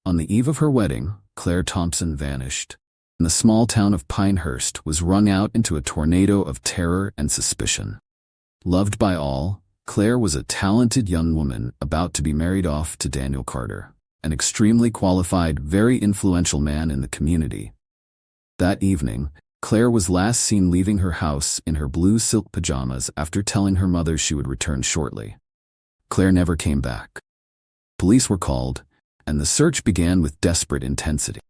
On the eve of her wedding, Claire Thompson vanished, and the small town of Pinehurst was wrung out into a tornado of terror and suspicion. Loved by all, Claire was a talented young woman about to be married off to Daniel Carter, an extremely qualified, very influential man in the community. That evening, Claire was last seen leaving her house in her blue silk pajamas after telling her mother she would return shortly. Claire never came back. Police were called, and the search began with desperate intensity.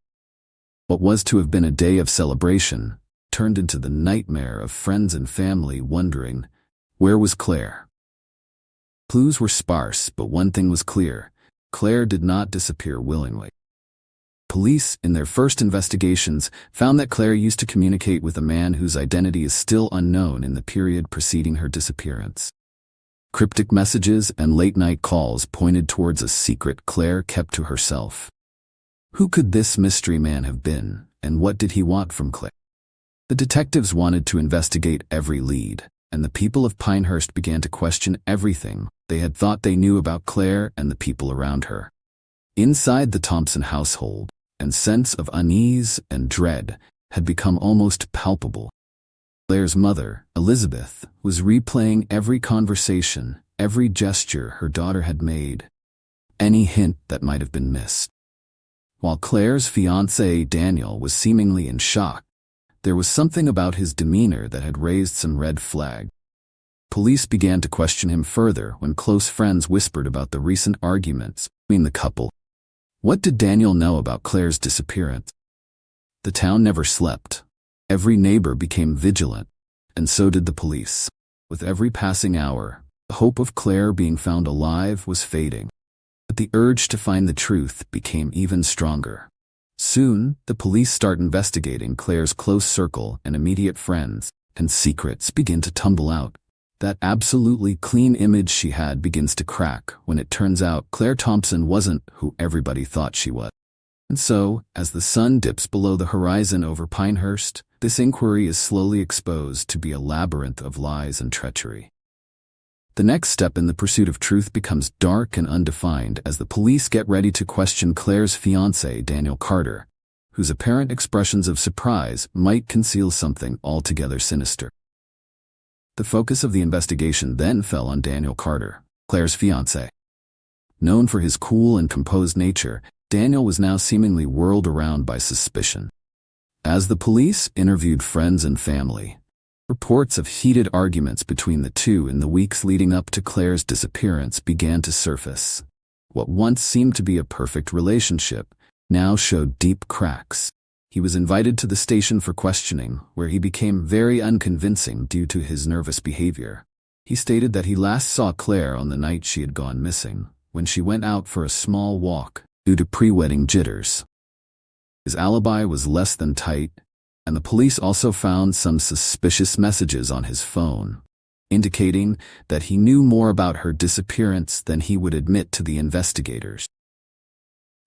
What was to have been a day of celebration turned into the nightmare of friends and family wondering, where was Claire? Clues were sparse, but one thing was clear: Claire did not disappear willingly. Police, in their first investigations, found that Claire used to communicate with a man whose identity is still unknown in the period preceding her disappearance. Cryptic messages and late-night calls pointed towards a secret Claire kept to herself. Who could this mystery man have been, and what did he want from Claire? The detectives wanted to investigate every lead, and the people of Pinehurst began to question everything they had thought they knew about Claire and the people around her. Inside the Thompson household, a sense of unease and dread had become almost palpable. Claire's mother, Elizabeth, was replaying every conversation, every gesture her daughter had made, any hint that might have been missed. While Claire's fiancé, Daniel, was seemingly in shock, there was something about his demeanor that had raised some red flags. Police began to question him further when close friends whispered about the recent arguments between the couple. What did Daniel know about Claire's disappearance? The town never slept. Every neighbor became vigilant, and so did the police. With every passing hour, the hope of Claire being found alive was fading. But the urge to find the truth became even stronger. Soon, the police start investigating Claire's close circle and immediate friends, and secrets begin to tumble out. That absolutely clean image she had begins to crack when it turns out Claire Thompson wasn't who everybody thought she was. And so, as the sun dips below the horizon over Pinehurst, this inquiry is slowly exposed to be a labyrinth of lies and treachery. The next step in the pursuit of truth becomes dark and undefined as the police get ready to question Claire's fiancé, Daniel Carter, whose apparent expressions of surprise might conceal something altogether sinister. The focus of the investigation then fell on Daniel Carter, Claire's fiancé. Known for his cool and composed nature, Daniel was now seemingly whirled around by suspicion. As the police interviewed friends and family, reports of heated arguments between the two in the weeks leading up to Claire's disappearance began to surface. What once seemed to be a perfect relationship now showed deep cracks. He was invited to the station for questioning, where he became very unconvincing due to his nervous behavior. He stated that he last saw Claire on the night she had gone missing, when she went out for a small walk due to pre-wedding jitters. His alibi was less than tight, and the police also found some suspicious messages on his phone, indicating that he knew more about her disappearance than he would admit to the investigators.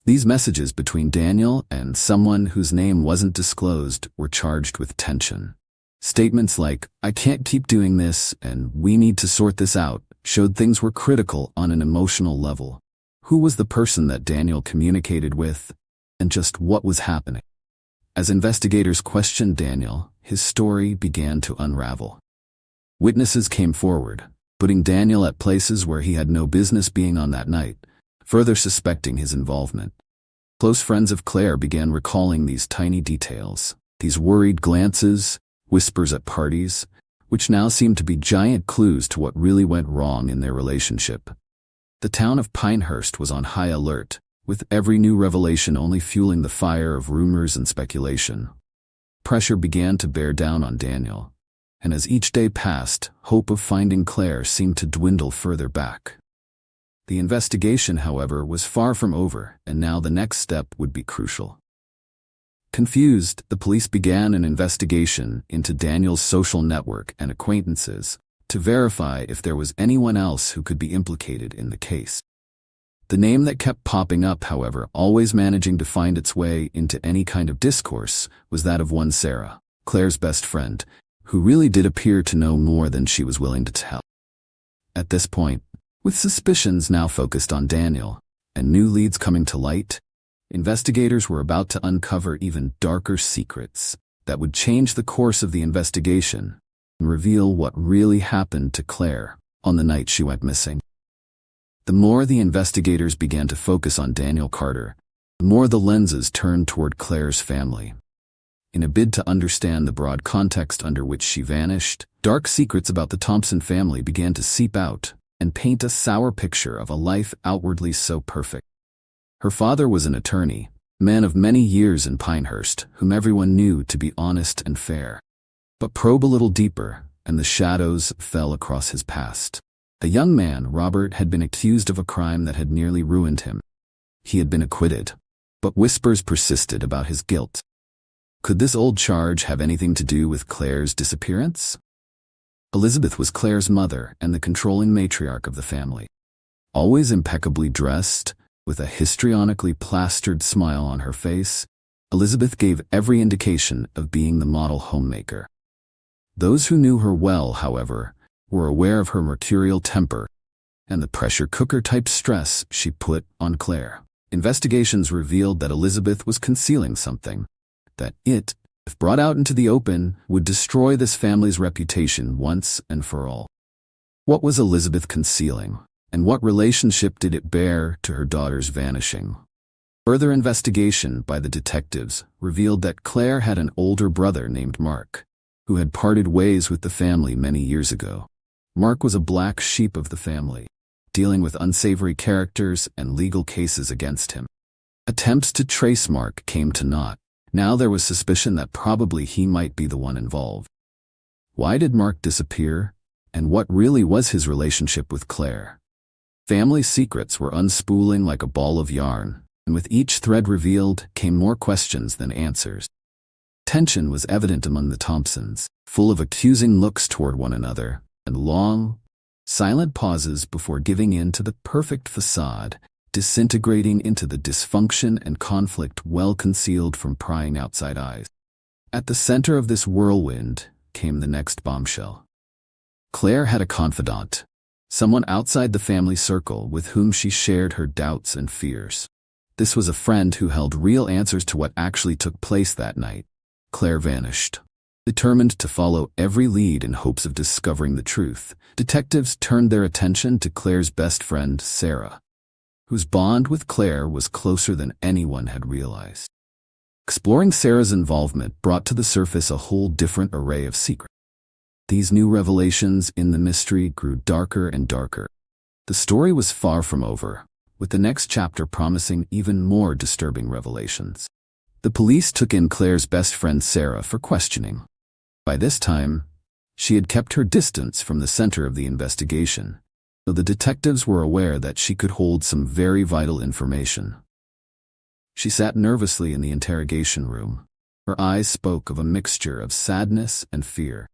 These messages between Daniel and someone whose name wasn't disclosed were charged with tension. Statements like, "I can't keep doing this," and "we need to sort this out," showed things were critical on an emotional level. Who was the person that Daniel communicated with, and just what was happening? As investigators questioned Daniel, his story began to unravel. Witnesses came forward, putting Daniel at places where he had no business being on that night, further suspecting his involvement. Close friends of Claire began recalling these tiny details, these worried glances, whispers at parties, which now seemed to be giant clues to what really went wrong in their relationship. The town of Pinehurst was on high alert, with every new revelation only fueling the fire of rumors and speculation. Pressure began to bear down on Daniel, and as each day passed, hope of finding Claire seemed to dwindle further back. The investigation, however, was far from over, and now the next step would be crucial. Confused, the police began an investigation into Daniel's social network and acquaintances to verify if there was anyone else who could be implicated in the case. The name that kept popping up, however, always managing to find its way into any kind of discourse, was that of one Sarah, Claire's best friend, who really did appear to know more than she was willing to tell. At this point, with suspicions now focused on Daniel, and new leads coming to light, Investigators were about to uncover even darker secrets that would change the course of the investigation and reveal what really happened to Claire on the night she went missing. The more the investigators began to focus on Daniel Carter, the more the lenses turned toward Claire's family. In a bid to understand the broad context under which she vanished, dark secrets about the Thompson family began to seep out and paint a sour picture of a life outwardly so perfect. Her father was an attorney, a man of many years in Pinehurst, whom everyone knew to be honest and fair. But probe a little deeper, and the shadows fell across his past. A young man, Robert, had been accused of a crime that had nearly ruined him. He had been acquitted, but whispers persisted about his guilt. Could this old charge have anything to do with Claire's disappearance? Elizabeth was Claire's mother and the controlling matriarch of the family. Always impeccably dressed, with a histrionically plastered smile on her face, Elizabeth gave every indication of being the model homemaker. Those who knew her well, however, were aware of her mercurial temper and the pressure cooker-type stress she put on Claire. Investigations revealed that Elizabeth was concealing something, that it, if brought out into the open, would destroy this family's reputation once and for all. What was Elizabeth concealing, and what relationship did it bear to her daughter's vanishing? Further investigation by the detectives revealed that Claire had an older brother named Mark, who had parted ways with the family many years ago. Mark was a black sheep of the family, dealing with unsavory characters and legal cases against him. Attempts to trace Mark came to naught. Now there was suspicion that probably he might be the one involved. Why did Mark disappear, and what really was his relationship with Claire? Family secrets were unspooling like a ball of yarn, and with each thread revealed came more questions than answers. Tension was evident among the Thompsons, full of accusing looks toward one another, and long, silent pauses before giving in to the perfect facade, disintegrating into the dysfunction and conflict well concealed from prying outside eyes. At the center of this whirlwind came the next bombshell. Claire had a confidant, someone outside the family circle with whom she shared her doubts and fears. This was a friend who held real answers to what actually took place that night. Claire vanished. Determined to follow every lead in hopes of discovering the truth, detectives turned their attention to Claire's best friend, Sarah, whose bond with Claire was closer than anyone had realized. Exploring Sarah's involvement brought to the surface a whole different array of secrets. These new revelations in the mystery grew darker and darker. The story was far from over, with the next chapter promising even more disturbing revelations. The police took in Claire's best friend Sarah for questioning. By this time, she had kept her distance from the center of the investigation, though the detectives were aware that she could hold some very vital information. She sat nervously in the interrogation room. Her eyes spoke of a mixture of sadness and fear.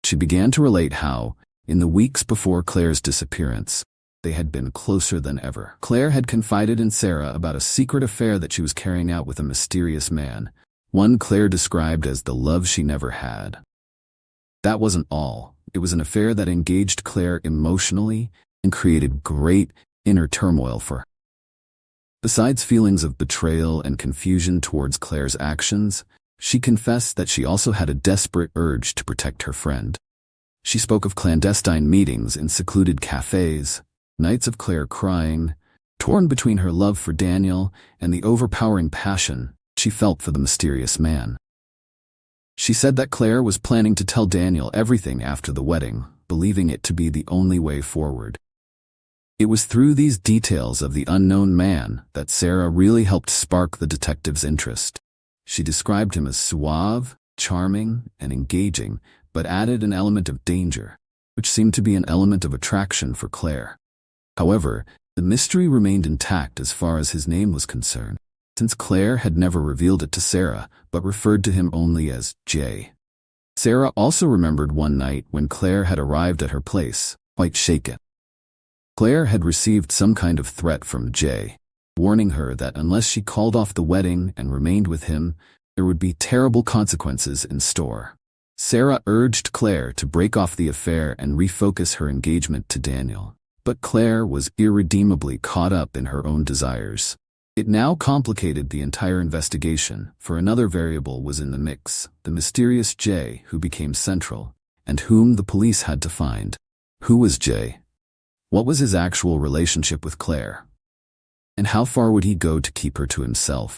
She began to relate how, in the weeks before Claire's disappearance, they had been closer than ever. Claire had confided in Sarah about a secret affair that she was carrying out with a mysterious man, one Claire described as the love she never had. That wasn't all. It was an affair that engaged Claire emotionally and created great inner turmoil for her. Besides feelings of betrayal and confusion towards Claire's actions, she confessed that she also had a desperate urge to protect her friend. She spoke of clandestine meetings in secluded cafes, nights of Claire crying, torn between her love for Daniel and the overpowering passion she felt for the mysterious man. She said that Claire was planning to tell Daniel everything after the wedding, believing it to be the only way forward. It was through these details of the unknown man that Sarah really helped spark the detective's interest. She described him as suave, charming, and engaging, but added an element of danger, which seemed to be an element of attraction for Claire. However, the mystery remained intact as far as his name was concerned, since Claire had never revealed it to Sarah, but referred to him only as Jay. Sarah also remembered one night when Claire had arrived at her place, quite shaken. Claire had received some kind of threat from Jay, warning her that unless she called off the wedding and remained with him, there would be terrible consequences in store. Sarah urged Claire to break off the affair and refocus her engagement to Daniel, but Claire was irredeemably caught up in her own desires. It now complicated the entire investigation, for another variable was in the mix, the mysterious Jay who became central, and whom the police had to find. Who was Jay? What was his actual relationship with Claire? And how far would he go to keep her to himself?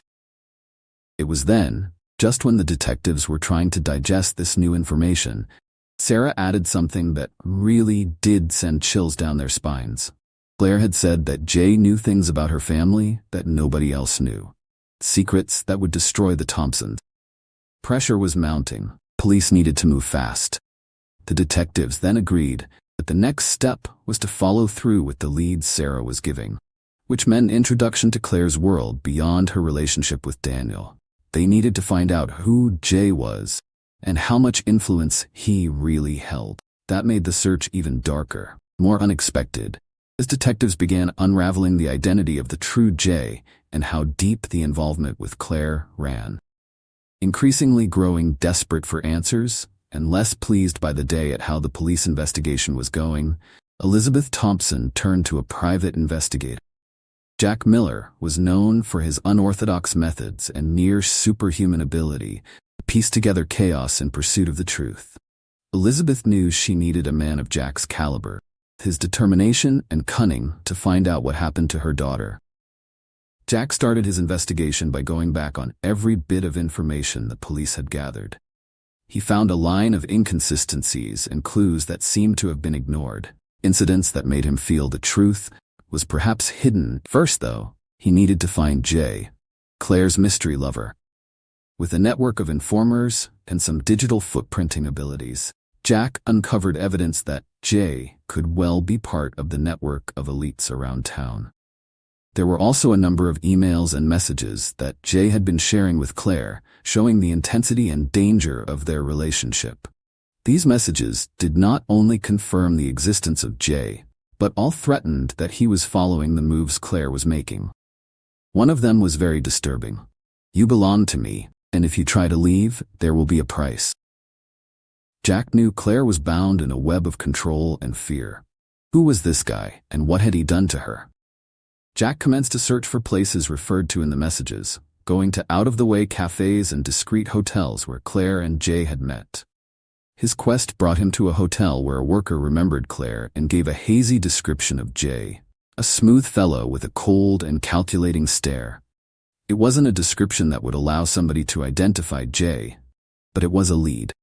It was then, just when the detectives were trying to digest this new information, Sarah added something that really did send chills down their spines. Claire had said that Jay knew things about her family that nobody else knew. Secrets that would destroy the Thompsons. Pressure was mounting. Police needed to move fast. The detectives then agreed that the next step was to follow through with the leads Sarah was giving, which meant introduction to Claire's world beyond her relationship with Daniel. They needed to find out who Jay was and how much influence he really held. That made the search even darker, more unexpected, as detectives began unraveling the identity of the true Jay and how deep the involvement with Claire ran. Increasingly growing desperate for answers and less pleased by the day at how the police investigation was going, Elizabeth Thompson turned to a private investigator. Jack Miller was known for his unorthodox methods and near superhuman ability to piece together chaos in pursuit of the truth. Elizabeth knew she needed a man of Jack's caliber, his determination and cunning to find out what happened to her daughter. Jack started his investigation by going back on every bit of information the police had gathered. He found a line of inconsistencies and clues that seemed to have been ignored, incidents that made him feel the truth was perhaps hidden. First, though, he needed to find Jay, Claire's mystery lover. With a network of informers and some digital footprinting abilities, Jack uncovered evidence that Jay could well be part of the network of elites around town. There were also a number of emails and messages that Jay had been sharing with Claire, showing the intensity and danger of their relationship. These messages did not only confirm the existence of Jay, but all threatened that he was following the moves Claire was making. One of them was very disturbing. "You belong to me, and if you try to leave, there will be a price." Jack knew Claire was bound in a web of control and fear. Who was this guy, and what had he done to her? Jack commenced a search for places referred to in the messages, going to out-of-the-way cafes and discreet hotels where Claire and Jay had met. His quest brought him to a hotel where a worker remembered Claire and gave a hazy description of Jay, a smooth fellow with a cold and calculating stare. It wasn't a description that would allow somebody to identify Jay, but it was a lead.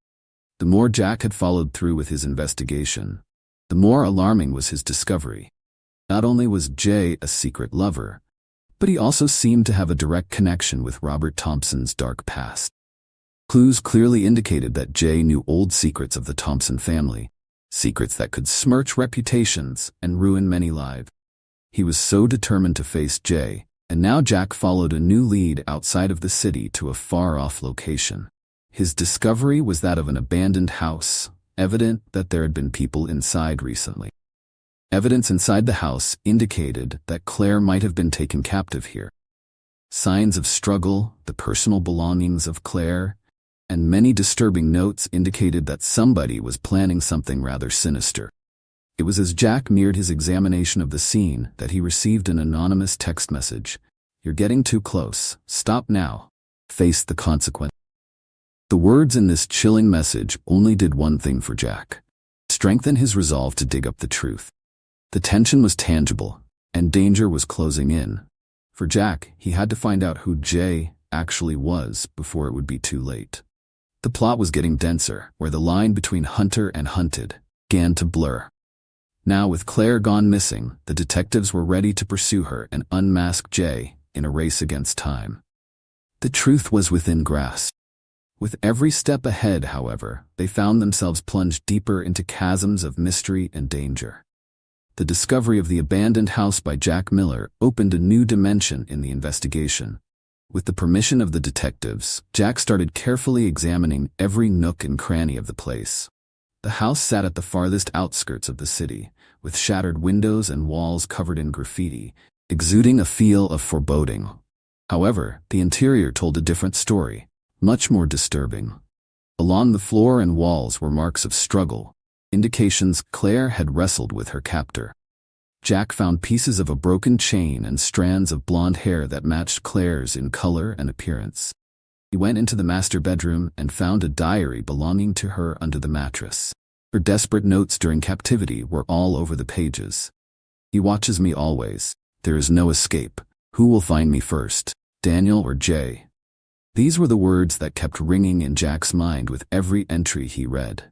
The more Jack had followed through with his investigation, the more alarming was his discovery. Not only was Jay a secret lover, but he also seemed to have a direct connection with Robert Thompson's dark past. Clues clearly indicated that Jay knew old secrets of the Thompson family, secrets that could smirch reputations and ruin many lives. He was so determined to face Jay, and now Jack followed a new lead outside of the city to a far-off location. His discovery was that of an abandoned house, evident that there had been people inside recently. Evidence inside the house indicated that Claire might have been taken captive here. Signs of struggle, the personal belongings of Claire, and many disturbing notes indicated that somebody was planning something rather sinister. It was as Jack neared his examination of the scene that he received an anonymous text message. "You're getting too close. Stop now. Face the consequence." The words in this chilling message only did one thing for Jack: strengthen his resolve to dig up the truth. The tension was tangible, and danger was closing in. For Jack, he had to find out who Jay actually was before it would be too late. The plot was getting denser, where the line between hunter and hunted began to blur. Now, with Claire gone missing, the detectives were ready to pursue her and unmask Jay in a race against time. The truth was within grasp. With every step ahead, however, they found themselves plunged deeper into chasms of mystery and danger. The discovery of the abandoned house by Jack Miller opened a new dimension in the investigation. With the permission of the detectives, Jack started carefully examining every nook and cranny of the place. The house sat at the farthest outskirts of the city, with shattered windows and walls covered in graffiti, exuding a feel of foreboding. However, the interior told a different story, much more disturbing. Along the floor and walls were marks of struggle, indications Claire had wrestled with her captor. Jack found pieces of a broken chain and strands of blonde hair that matched Claire's in color and appearance. He went into the master bedroom and found a diary belonging to her under the mattress. Her desperate notes during captivity were all over the pages. "He watches me always. There is no escape. Who will find me first, Daniel or Jay?" These were the words that kept ringing in Jack's mind with every entry he read.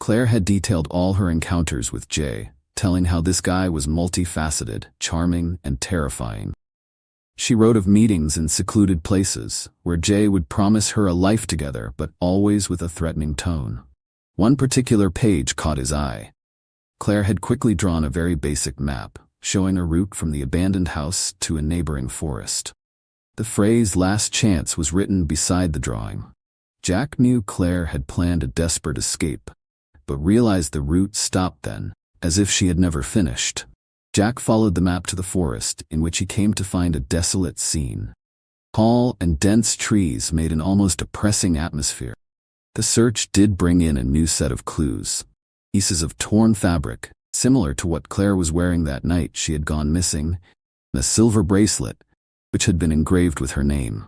Claire had detailed all her encounters with Jay, telling how this guy was multifaceted, charming, and terrifying. She wrote of meetings in secluded places, where Jay would promise her a life together but always with a threatening tone. One particular page caught his eye. Claire had quickly drawn a very basic map, showing a route from the abandoned house to a neighboring forest. The phrase "last chance" was written beside the drawing. Jack knew Claire had planned a desperate escape, but realized the route stopped then, as if she had never finished. Jack followed the map to the forest, in which he came to find a desolate scene. Tall and dense trees made an almost oppressing atmosphere. The search did bring in a new set of clues. Pieces of torn fabric, similar to what Claire was wearing that night she had gone missing, and a silver bracelet, which had been engraved with her name.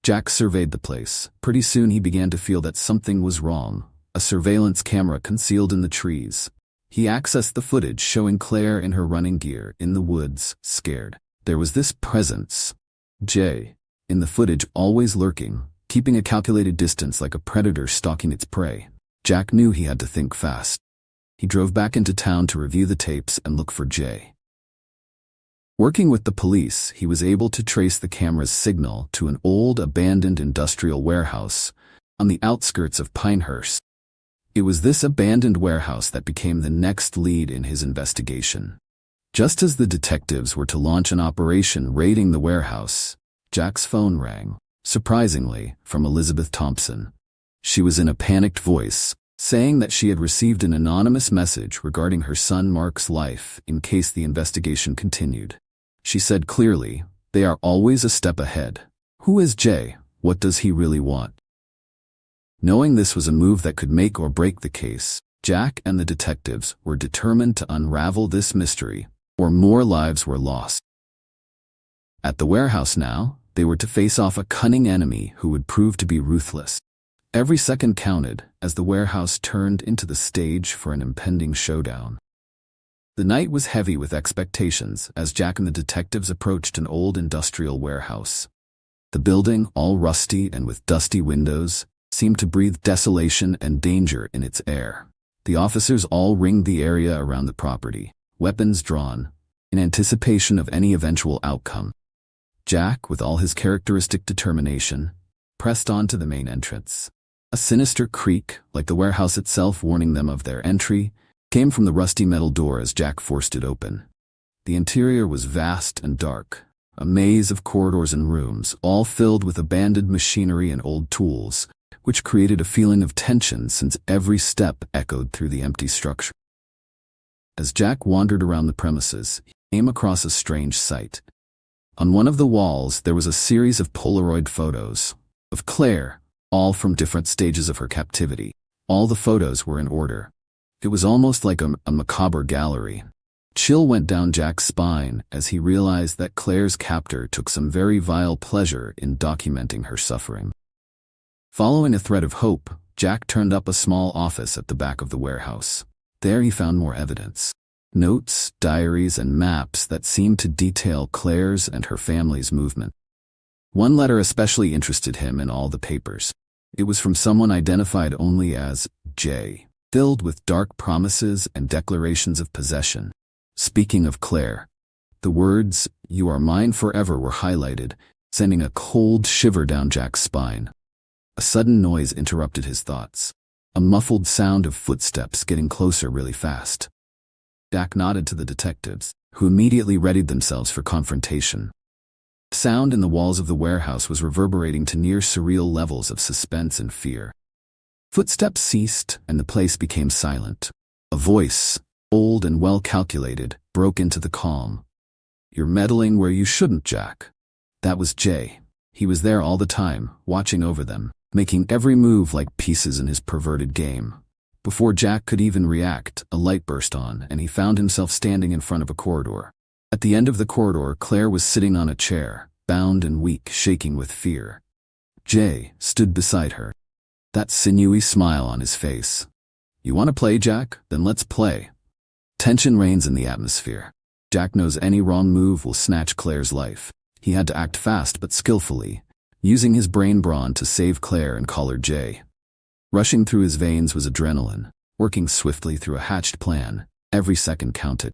Jack surveyed the place. Pretty soon he began to feel that something was wrong. A surveillance camera concealed in the trees. He accessed the footage showing Claire in her running gear in the woods, scared. There was this presence, Jay, in the footage, always lurking, keeping a calculated distance like a predator stalking its prey. Jack knew he had to think fast. He drove back into town to review the tapes and look for Jay. Working with the police, he was able to trace the camera's signal to an old abandoned industrial warehouse on the outskirts of Pinehurst. It was this abandoned warehouse that became the next lead in his investigation. Just as the detectives were to launch an operation raiding the warehouse, Jack's phone rang, surprisingly, from Elizabeth Thompson. She was in a panicked voice, saying that she had received an anonymous message regarding her son Mark's life in case the investigation continued. She said clearly, "They are always a step ahead. Who is Jay? What does he really want?" Knowing this was a move that could make or break the case, Jack and the detectives were determined to unravel this mystery, or more lives were lost. At the warehouse now, they were to face off a cunning enemy who would prove to be ruthless. Every second counted as the warehouse turned into the stage for an impending showdown. The night was heavy with expectations as Jack and the detectives approached an old industrial warehouse. The building, all rusty and with dusty windows, seemed to breathe desolation and danger in its air. The officers all ringed the area around the property, weapons drawn, in anticipation of any eventual outcome. Jack, with all his characteristic determination, pressed on to the main entrance. A sinister creak, like the warehouse itself warning them of their entry, came from the rusty metal door as Jack forced it open. The interior was vast and dark, a maze of corridors and rooms, all filled with abandoned machinery and old tools, which created a feeling of tension since every step echoed through the empty structure. As Jack wandered around the premises, he came across a strange sight. On one of the walls there was a series of Polaroid photos of Claire, all from different stages of her captivity. All the photos were in order. It was almost like a macabre gallery. Chill went down Jack's spine as he realized that Claire's captor took some very vile pleasure in documenting her suffering. Following a thread of hope, Jack turned up a small office at the back of the warehouse. There he found more evidence. Notes, diaries, and maps that seemed to detail Claire's and her family's movement. One letter especially interested him in all the papers. It was from someone identified only as Jay, filled with dark promises and declarations of possession. Speaking of Claire, the words, "You are mine forever," were highlighted, sending a cold shiver down Jack's spine. A sudden noise interrupted his thoughts. A muffled sound of footsteps getting closer really fast. Jack nodded to the detectives, who immediately readied themselves for confrontation. The sound in the walls of the warehouse was reverberating to near surreal levels of suspense and fear. Footsteps ceased, and the place became silent. A voice, old and well-calculated, broke into the calm. "You're meddling where you shouldn't, Jack." That was Jay. He was there all the time, watching over them, making every move like pieces in his perverted game. Before Jack could even react, a light burst on, and he found himself standing in front of a corridor. At the end of the corridor, Claire was sitting on a chair, bound and weak, shaking with fear. Jay stood beside her, that sinewy smile on his face. "You want to play, Jack? Then let's play." Tension reigns in the atmosphere. Jack knows any wrong move will snatch Claire's life. He had to act fast but skillfully, using his brain brawn to save Claire and collar Jay. Rushing through his veins was adrenaline, working swiftly through a hatched plan. Every second counted.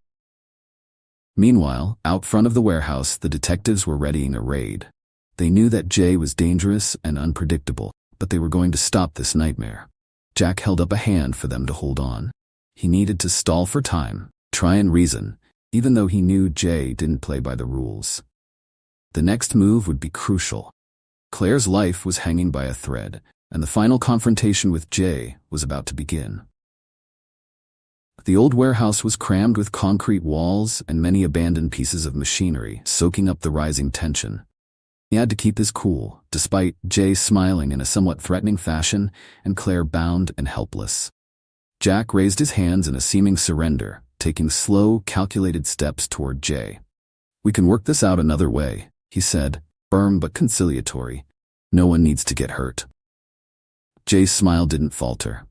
Meanwhile, out front of the warehouse, the detectives were readying a raid. They knew that Jay was dangerous and unpredictable, but they were going to stop this nightmare. Jack held up a hand for them to hold on. He needed to stall for time, try and reason, even though he knew Jay didn't play by the rules. The next move would be crucial. Claire's life was hanging by a thread, and the final confrontation with Jay was about to begin. The old warehouse was crammed with concrete walls and many abandoned pieces of machinery, soaking up the rising tension. He had to keep his cool, despite Jay smiling in a somewhat threatening fashion and Claire bound and helpless. Jack raised his hands in a seeming surrender, taking slow, calculated steps toward Jay. "We can work this out another way," he said, firm but conciliatory. "No one needs to get hurt." Jay's smile didn't falter.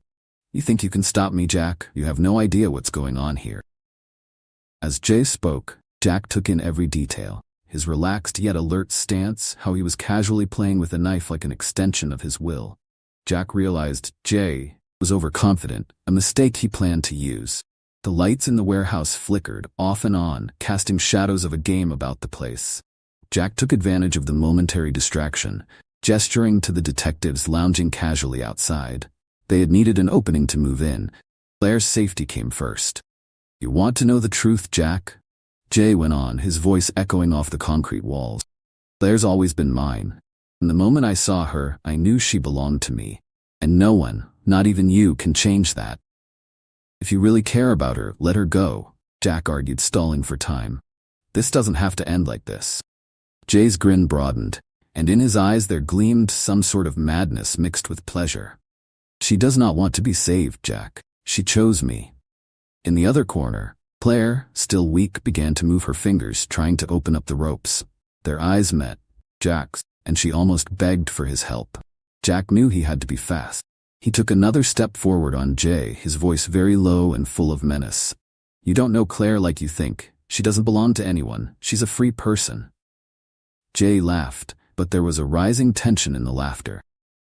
"You think you can stop me, Jack? You have no idea what's going on here." As Jay spoke, Jack took in every detail. His relaxed yet alert stance, how he was casually playing with a knife like an extension of his will. Jack realized Jay was overconfident, a mistake he planned to use. The lights in the warehouse flickered, off and on, casting shadows of a game about the place. Jack took advantage of the momentary distraction, gesturing to the detectives lounging casually outside. They had needed an opening to move in. Claire's safety came first. "You want to know the truth, Jack?" Jay went on, his voice echoing off the concrete walls. "Claire's always been mine. From the moment I saw her, I knew she belonged to me. And no one, not even you, can change that. If you really care about her, let her go," Jack argued, stalling for time. "This doesn't have to end like this." Jay's grin broadened, and in his eyes there gleamed some sort of madness mixed with pleasure. "She does not want to be saved, Jack. She chose me." In the other corner, Claire, still weak, began to move her fingers, trying to open up the ropes. Their eyes met, Jack's, and she almost begged for his help. Jack knew he had to be fast. He took another step forward on Jay, his voice very low and full of menace. "You don't know Claire like you think. She doesn't belong to anyone. She's a free person." Jay laughed, but there was a rising tension in the laughter.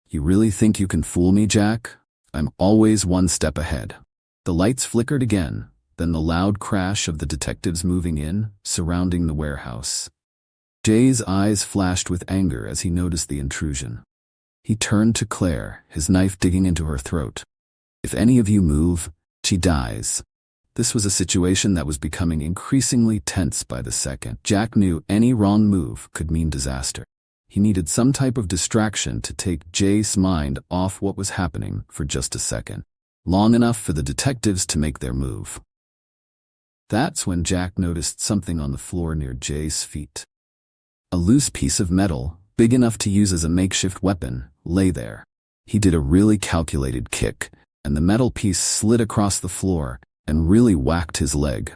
"You really think you can fool me, Jack? I'm always one step ahead." The lights flickered again, then the loud crash of the detectives moving in, surrounding the warehouse. Jay's eyes flashed with anger as he noticed the intrusion. He turned to Claire, his knife digging into her throat. "If any of you move, she dies." This was a situation that was becoming increasingly tense by the second. Jack knew any wrong move could mean disaster. He needed some type of distraction to take Jay's mind off what was happening for just a second, long enough for the detectives to make their move. That's when Jack noticed something on the floor near Jay's feet. A loose piece of metal, big enough to use as a makeshift weapon, lay there. He did a really calculated kick, and the metal piece slid across the floor and really whacked his leg.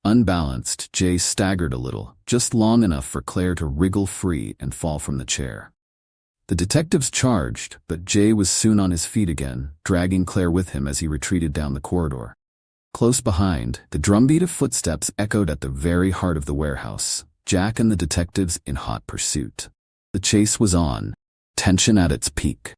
Unbalanced, Jay staggered a little, just long enough for Claire to wriggle free and fall from the chair. The detectives charged, but Jay was soon on his feet again, dragging Claire with him as he retreated down the corridor. Close behind, the drumbeat of footsteps echoed at the very heart of the warehouse, Jack and the detectives in hot pursuit. The chase was on, tension at its peak.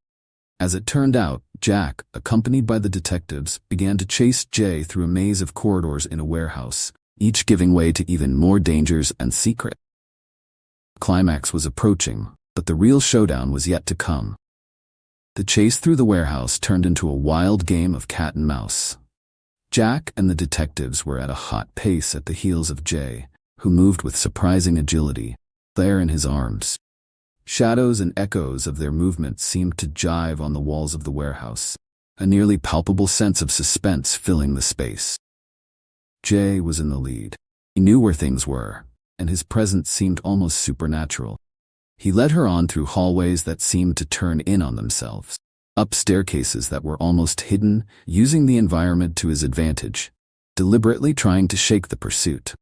As it turned out, Jack, accompanied by the detectives, began to chase Jay through a maze of corridors in a warehouse, each giving way to even more dangers and secret. The climax was approaching, but the real showdown was yet to come. The chase through the warehouse turned into a wild game of cat and mouse. Jack and the detectives were at a hot pace at the heels of Jay, who moved with surprising agility, Claire in his arms. Shadows and echoes of their movements seemed to jive on the walls of the warehouse, a nearly palpable sense of suspense filling the space. Jay was in the lead. He knew where things were, and his presence seemed almost supernatural. He led her on through hallways that seemed to turn in on themselves. up staircases that were almost hidden, using the environment to his advantage, deliberately trying to shake the pursuit.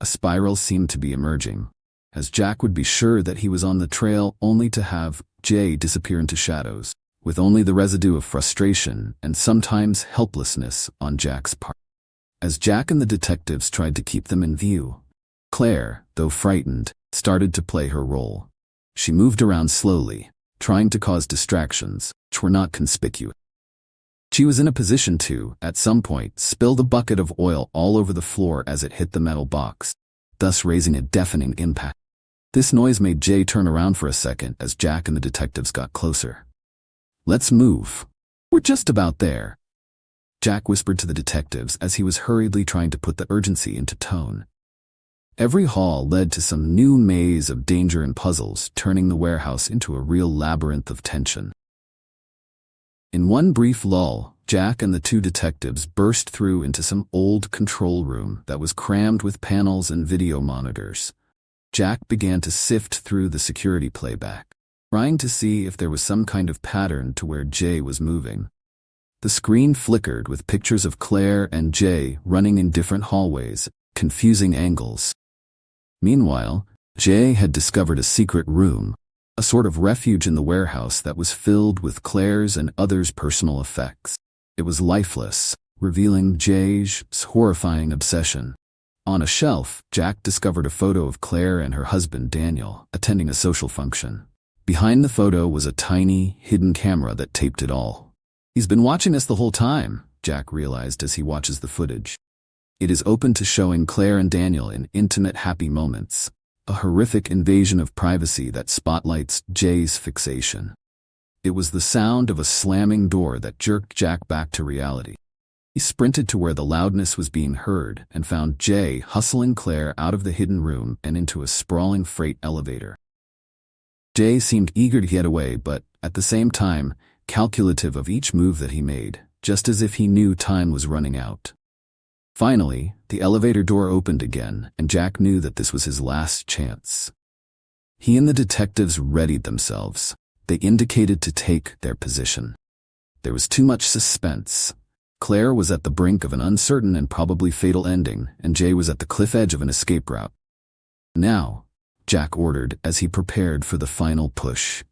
A spiral seemed to be emerging, as Jack would be sure that he was on the trail only to have Jay disappear into shadows, with only the residue of frustration and sometimes helplessness on Jack's part. As Jack and the detectives tried to keep them in view, Claire, though frightened, started to play her role. She moved around slowly, trying to cause distractions, which were not conspicuous. She was in a position to, at some point, spill the bucket of oil all over the floor as it hit the metal box, thus raising a deafening impact. This noise made Jay turn around for a second as Jack and the detectives got closer. "Let's move. We're just about there," Jack whispered to the detectives as he was hurriedly trying to put the urgency into tone. Every hall led to some new maze of danger and puzzles, turning the warehouse into a real labyrinth of tension. In one brief lull, Jack and the two detectives burst through into some old control room that was crammed with panels and video monitors. Jack began to sift through the security playback, trying to see if there was some kind of pattern to where Jay was moving. The screen flickered with pictures of Claire and Jay running in different hallways, confusing angles. Meanwhile, Jay had discovered a secret room, a sort of refuge in the warehouse that was filled with Claire's and others' personal effects. It was lifeless, revealing Jay's horrifying obsession. On a shelf, Jack discovered a photo of Claire and her husband Daniel attending a social function. Behind the photo was a tiny, hidden camera that taped it all. "He's been watching us the whole time," Jack realized as he watches the footage. It is open to showing Claire and Daniel in intimate, happy moments, a horrific invasion of privacy that spotlights Jay's fixation. It was the sound of a slamming door that jerked Jack back to reality. He sprinted to where the loudness was being heard and found Jay hustling Claire out of the hidden room and into a sprawling freight elevator. Jay seemed eager to get away, but, at the same time, calculative of each move that he made, just as if he knew time was running out. Finally, the elevator door opened again, and Jack knew that this was his last chance. He and the detectives readied themselves. They indicated to take their position. There was too much suspense. Claire was at the brink of an uncertain and probably fatal ending, and Jay was at the cliff edge of an escape route. "Now," Jack ordered as he prepared for the final push.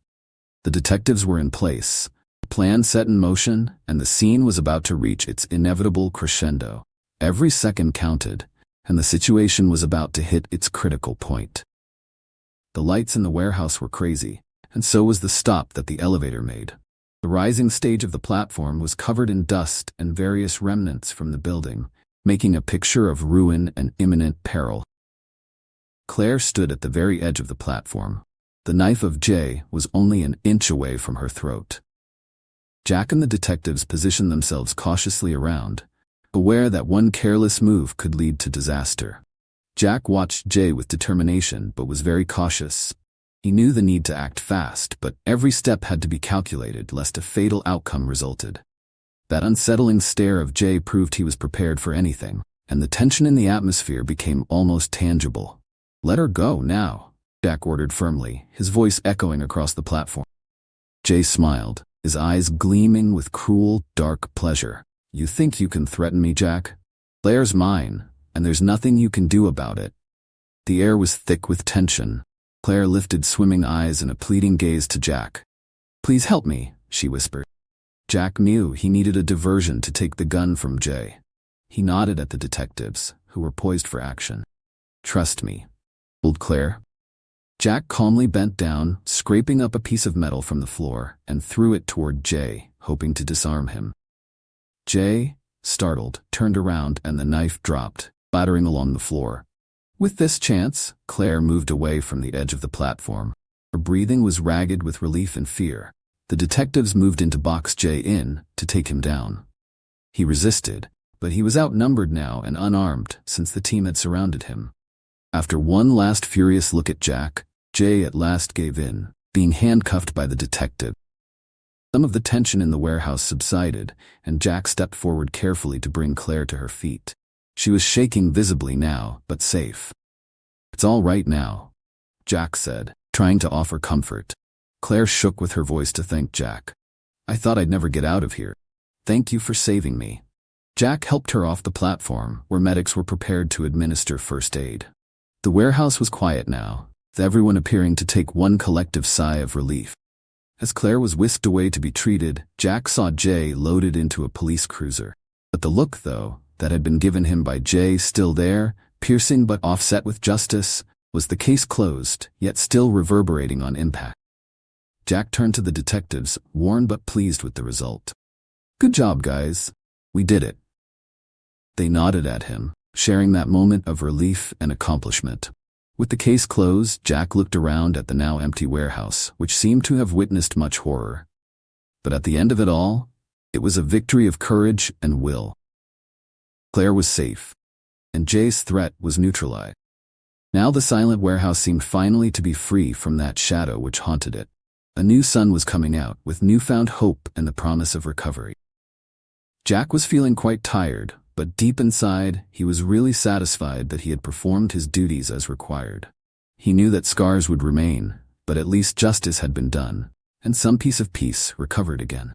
The detectives were in place, the plan set in motion, and the scene was about to reach its inevitable crescendo. Every second counted, and the situation was about to hit its critical point. The lights in the warehouse were crazy, and so was the stop that the elevator made. The rising stage of the platform was covered in dust and various remnants from the building, making a picture of ruin and imminent peril. Claire stood at the very edge of the platform. The knife of Jay was only an inch away from her throat. Jack and the detectives positioned themselves cautiously around, aware that one careless move could lead to disaster. Jack watched Jay with determination but was very cautious. He knew the need to act fast, but every step had to be calculated lest a fatal outcome resulted. That unsettling stare of Jay proved he was prepared for anything, and the tension in the atmosphere became almost tangible. "Let her go now," Jack ordered firmly, his voice echoing across the platform. Jay smiled, his eyes gleaming with cruel, dark pleasure. "You think you can threaten me, Jack? Claire's mine, and there's nothing you can do about it." The air was thick with tension. Claire lifted swimming eyes and a pleading gaze to Jack. "Please help me," she whispered. Jack knew he needed a diversion to take the gun from Jay. He nodded at the detectives, who were poised for action. "Trust me," told Claire. Jack calmly bent down, scraping up a piece of metal from the floor, and threw it toward Jay, hoping to disarm him. Jay, startled, turned around and the knife dropped, clattering along the floor. With this chance, Claire moved away from the edge of the platform. Her breathing was ragged with relief and fear. The detectives moved in to box Jay in, to take him down. He resisted, but he was outnumbered now and unarmed since the team had surrounded him. After one last furious look at Jack, Jay at last gave in, being handcuffed by the detective. Some of the tension in the warehouse subsided, and Jack stepped forward carefully to bring Claire to her feet. She was shaking visibly now, but safe. "It's all right now," Jack said, trying to offer comfort. Claire shook with her voice to thank Jack. I thought I'd never get out of here. Thank you for saving me." Jack helped her off the platform, where medics were prepared to administer first aid. The warehouse was quiet now, with everyone appearing to take one collective sigh of relief. As Claire was whisked away to be treated, Jack saw Jay loaded into a police cruiser. But the look, though, that had been given him by Jay still there, piercing but offset with justice, was the case closed, yet still reverberating on impact. Jack turned to the detectives, worn but pleased with the result. "Good job, guys. We did it." They nodded at him, sharing that moment of relief and accomplishment. With the case closed, Jack looked around at the now empty warehouse, which seemed to have witnessed much horror. But at the end of it all, it was a victory of courage and will. Claire was safe, and Jay's threat was neutralized. Now the silent warehouse seemed finally to be free from that shadow which haunted it. A new sun was coming out, with newfound hope and the promise of recovery. Jack was feeling quite tired, but deep inside, he was really satisfied that he had performed his duties as required. He knew that scars would remain, but at least justice had been done, and some piece of peace recovered again.